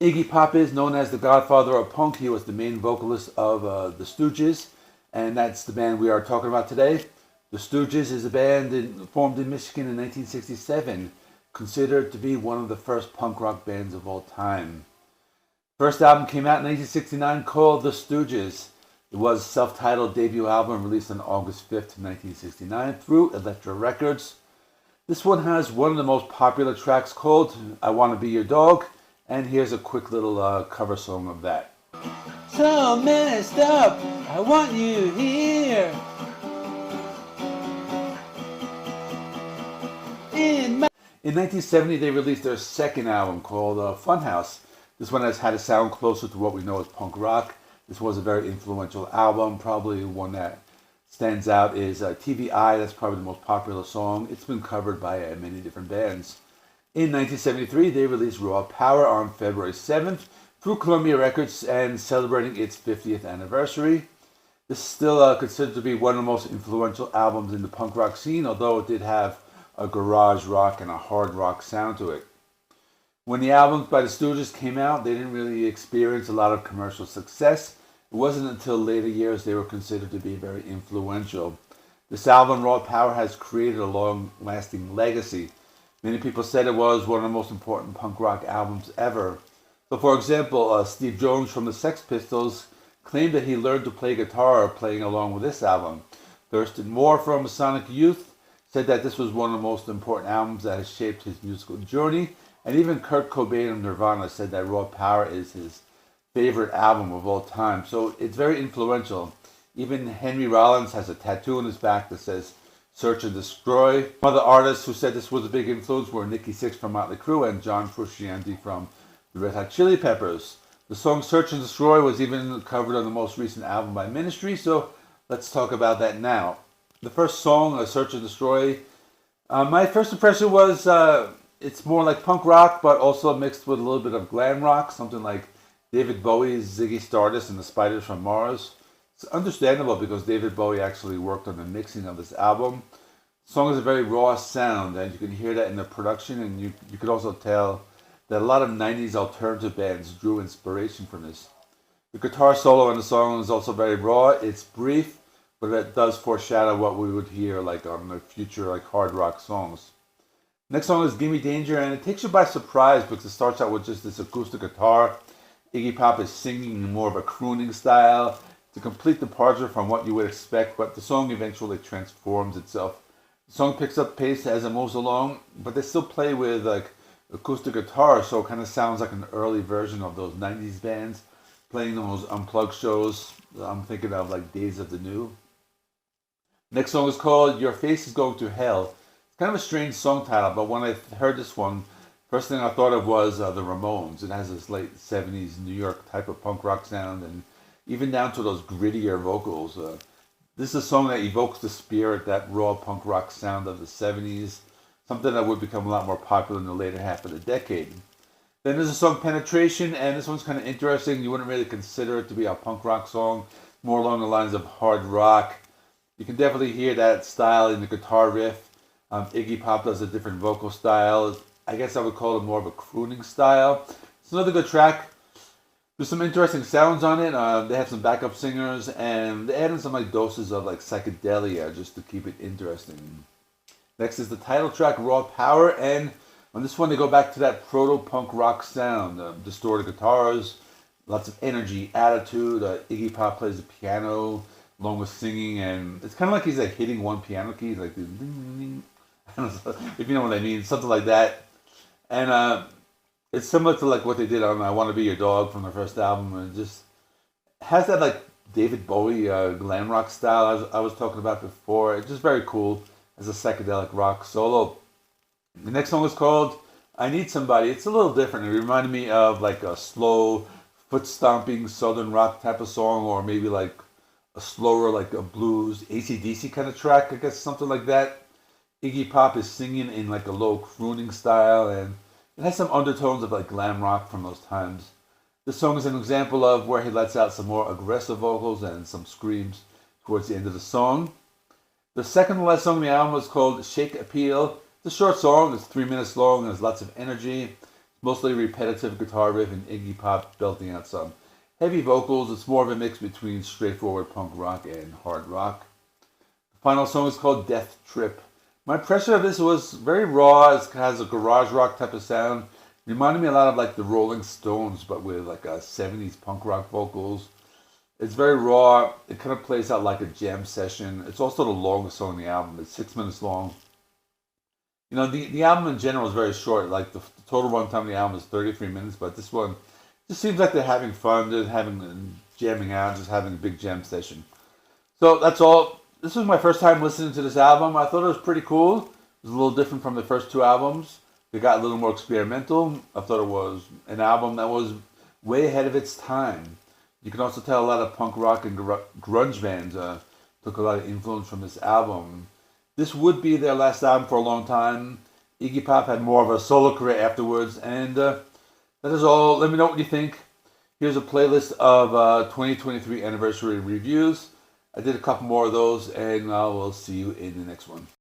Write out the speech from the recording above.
Iggy Pop is known as the godfather of punk. He was the main vocalist of the Stooges, and that's the band we are talking about today. The Stooges is a band formed in Michigan in 1967, considered to be one of the first punk rock bands of all time. First album came out in 1969 called The Stooges. It was a self-titled debut album released on August 5th, 1969 through Elektra Records. This one has one of the most popular tracks called I Wanna Be Your Dog, and here's a quick little cover song of that. So messed up, I want you here. In 1970, they released their second album called Funhouse. This one has had a sound closer to what we know as punk rock. This was a very influential album. Probably one that stands out is TVI. That's probably the most popular song. It's been covered by many different bands. In 1973, they released Raw Power on February 7th through Columbia Records and celebrating its 50th anniversary. This is still considered to be one of the most influential albums in the punk rock scene, although it did have a garage rock and a hard rock sound to it. When the albums by the Stooges came out, they didn't really experience a lot of commercial success. It wasn't until later years they were considered to be very influential. This album, Raw Power, has created a long-lasting legacy. Many people said it was one of the most important punk rock albums ever. So, for example, Steve Jones from the Sex Pistols claimed that he learned to play guitar playing along with this album. Thurston Moore from Sonic Youth said that this was one of the most important albums that has shaped his musical journey. And even Kurt Cobain of Nirvana said that Raw Power is his favorite album of all time. So it's very influential. Even Henry Rollins has a tattoo on his back that says Search and Destroy. Other artists who said this was a big influence were Nikki Sixx from Motley Crue and John Frusciante from the Red Hot Chili Peppers. The song Search and Destroy was even covered on the most recent album by Ministry, so let's talk about that now. The first song, Search and Destroy, my first impression was it's more like punk rock, but also mixed with a little bit of glam rock, something like David Bowie's Ziggy Stardust and the Spiders from Mars. It's understandable because David Bowie actually worked on the mixing of this album. The song is a very raw sound, and you can hear that in the production, and you could also tell that a lot of 90s alternative bands drew inspiration from this. The guitar solo in the song is also very raw. It's brief, but it does foreshadow what we would hear like on the future like hard rock songs. Next song is Gimme Danger, and it takes you by surprise because it starts out with just this acoustic guitar. Iggy Pop is singing in more of a crooning style. It's a complete departure from what you would expect, but the song eventually transforms itself. The song picks up pace as it moves along, but they still play with like acoustic guitar, so it kind of sounds like an early version of those 90s bands playing those unplugged shows. I'm thinking of like Days of the New. Next song is called Your Face Is Going to Hell. It's kind of a strange song title, but when I heard this one, first thing I thought of was the Ramones. It has this late 70s New York type of punk rock sound, and even down to those grittier vocals. This is a song that evokes the spirit, that raw punk rock sound of the 70s, something that would become a lot more popular in the later half of the decade. Then there's a song Penetration, and this one's kind of interesting. You wouldn't really consider it to be a punk rock song, more along the lines of hard rock. You can definitely hear that style in the guitar riff. Iggy Pop does a different vocal style. I guess I would call it more of a crooning style. It's another good track. There's some interesting sounds on it. They have some backup singers, and they add in some like doses of like psychedelia just to keep it interesting. Next is the title track, Raw Power, and on this one they go back to that proto-punk rock sound. Distorted guitars, lots of energy, attitude. Iggy Pop plays the piano along with singing, and it's kind of like he's like hitting one piano key, like ding, ding, ding. I don't know if you know what I mean, something like that. And it's similar to like what they did on I Want to Be Your Dog from their first album, and it just has that like David Bowie glam rock style I was talking about before. It's just very cool as a psychedelic rock solo. The next song is called I Need Somebody. It's a little different. It reminded me of like a slow foot stomping southern rock type of song, or maybe like a slower like a blues AC/DC kind of track, I guess, something like that. Iggy Pop is singing in like a low crooning style, and it has some undertones of like glam rock from those times. This song is an example of where he lets out some more aggressive vocals and some screams towards the end of the song. The second to last song on the album was called Shake Appeal. It's a short song, it's 3 minutes long, and there's lots of energy. It's Mostly repetitive guitar riff and Iggy Pop belting out some heavy vocals. It's more of a mix between straightforward punk rock and hard rock. The final song is called Death Trip. My impression of this was very raw. It has a garage rock type of sound. Reminded me a lot of like the Rolling Stones, but with like a 70s punk rock vocals. It's very raw. It kind of plays out like a jam session. It's also the longest song on the album. It's 6 minutes long. You know, the album in general is very short. Like the total runtime of the album is 33 minutes, but this one just seems like they're having fun. They're having jamming out, just having a big jam session. So that's all. This was my first time listening to this album. I thought it was pretty cool. It was a little different from the first two albums. They got a little more experimental. I thought it was an album that was way ahead of its time. You can also tell a lot of punk rock and grunge bands took a lot of influence from this album. This would be their last album for a long time. Iggy Pop had more of a solo career afterwards, and that is all. Let me know what you think. Here's a playlist of 2023 anniversary reviews. I did a couple more of those, and I will see you in the next one.